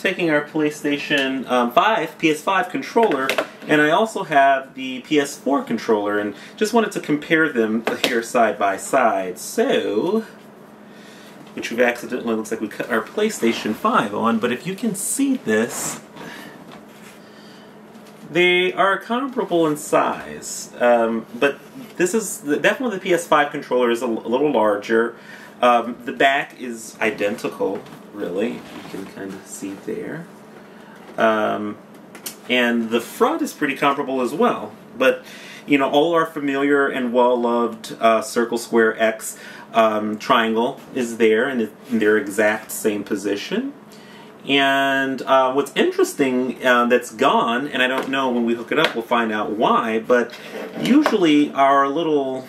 taking our PlayStation 5, PS5 controller, and I also have the PS4 controller, and just wanted to compare them here side by side. So, which we've accidentally, looks like we cut our PlayStation 5 on, but if you can see this, they are comparable in size, but this is definitely the PS5 controller is a little larger. The back is identical, really. You can kind of see there. And the front is pretty comparable as well. But, you know, all our familiar and well-loved circle, square, X, triangle is there in their exact same position. And what's interesting that's gone, and I don't know, when we hook it up we'll find out why, but usually our little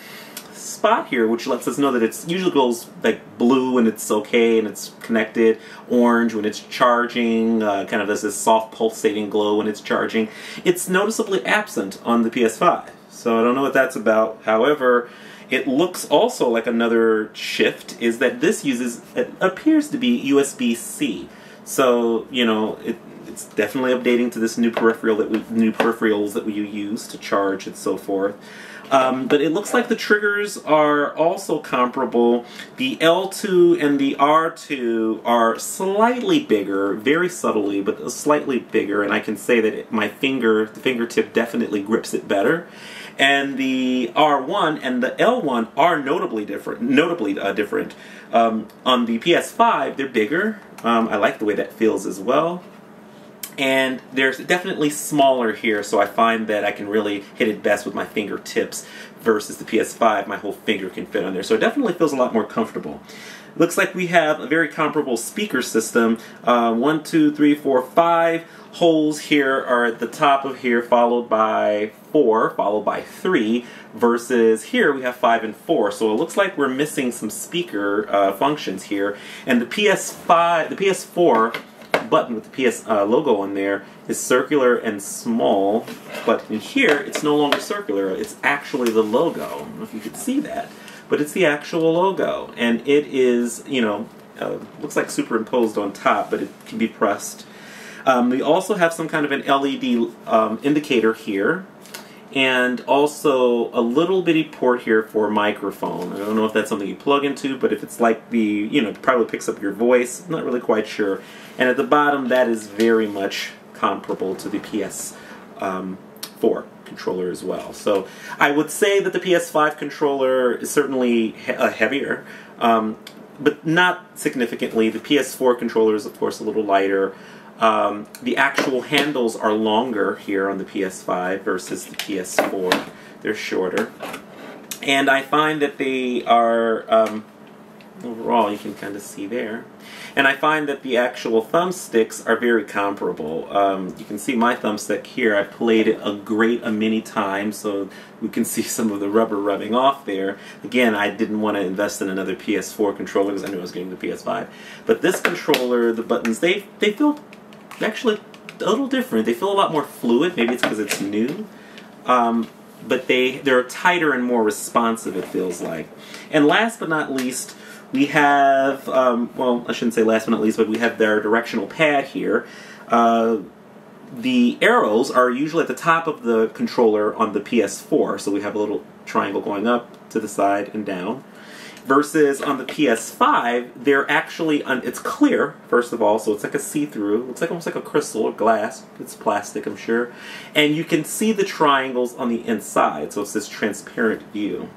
spot here, which lets us know that it usually goes like blue when it's okay and it's connected, orange when it's charging, kind of this soft pulsating glow when it's charging, it's noticeably absent on the PS5. So I don't know what that's about. However, it looks also like another shift is that this uses, it appears to be USB-C. So, you know, it's definitely updating to this new peripherals that we use to charge and so forth. But it looks like the triggers are also comparable. The L2 and the R2 are slightly bigger, very subtly, but slightly bigger, and I can say that the fingertip definitely grips it better. And the R1 and the L1 are notably different. On the PS5, they're bigger. I like the way that feels as well. And there's definitely smaller here, so I find that I can really hit it best with my fingertips versus the PS5. My whole finger can fit on there, so it definitely feels a lot more comfortable. Looks like we have a very comparable speaker system. 1, 2, 3, 4, 5 holes here are at the top of here, followed by 4, followed by 3, versus here we have 5 and 4. So it looks like we're missing some speaker functions here. And the PS4 button with the PS logo on there is circular and small, but in here it's no longer circular. It's actually the logo. I don't know if you could see that, but it's the actual logo, and it is, you know, looks like superimposed on top, but it can be pressed. We also have some kind of an LED indicator here, and also a little bitty port here for a microphone. I don't know if that's something you plug into, but if it's like the, you know, it probably picks up your voice. I'm not really quite sure. And at the bottom, that is very much comparable to the PS4 controller as well. So I would say that the PS5 controller is certainly heavier, but not significantly. The PS4 controller is, of course, a little lighter. The actual handles are longer here on the PS5 versus the PS4. They're shorter. And I find that they are, overall, you can kind of see there. And I find that the actual thumbsticks are very comparable. You can see my thumbstick here. I've played it many times, so we can see some of the rubber rubbing off there. Again, I didn't want to invest in another PS4 controller because I knew I was getting the PS5. But this controller, the buttons, they feel actually a little different. They feel a lot more fluid. Maybe it's because it's new. But they're tighter and more responsive, it feels like. And last but not least, we have, well, I shouldn't say last but not least, but we have their directional pad here. The arrows are usually at the top of the controller on the PS4, so we have a little triangle going up to the side and down. Versus on the PS5, they're actually, it's clear, first of all, so it's like a see-through. It looks like almost like a crystal or glass. It's plastic, I'm sure. And you can see the triangles on the inside, so it's this transparent view.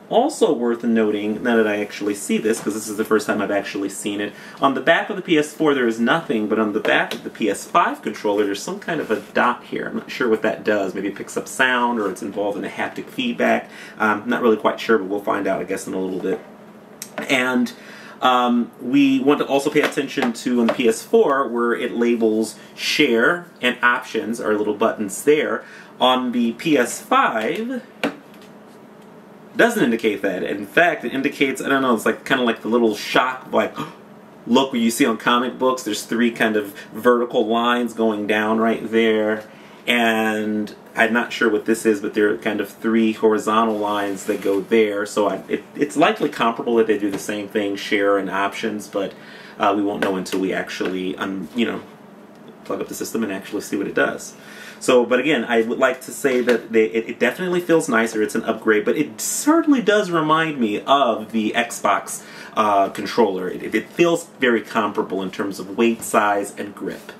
Also worth noting, now that I actually see this, because this is the first time I've actually seen it, on the back of the PS4 there is nothing, but on the back of the PS5 controller there's some kind of a dot here. I'm not sure what that does. Maybe it picks up sound, or it's involved in a haptic feedback. I'm not really quite sure, but we'll find out, I guess, in a little bit. And we want to also pay attention to, on the PS4, where it labels share and options, are little buttons there. On the PS5, doesn't indicate that. In fact, it indicates, I don't know, it's like kind of like the little shock, like, look, what you see on comic books, there's 3 kind of vertical lines going down right there, and I'm not sure what this is, but there are kind of 3 horizontal lines that go there, so it's likely comparable that they do the same thing, share and options, but We won't know until we actually, plug up the system and actually see what it does. So, but again, I would like to say that it definitely feels nicer. It's an upgrade, but it certainly does remind me of the Xbox controller. It feels very comparable in terms of weight, size, and grip.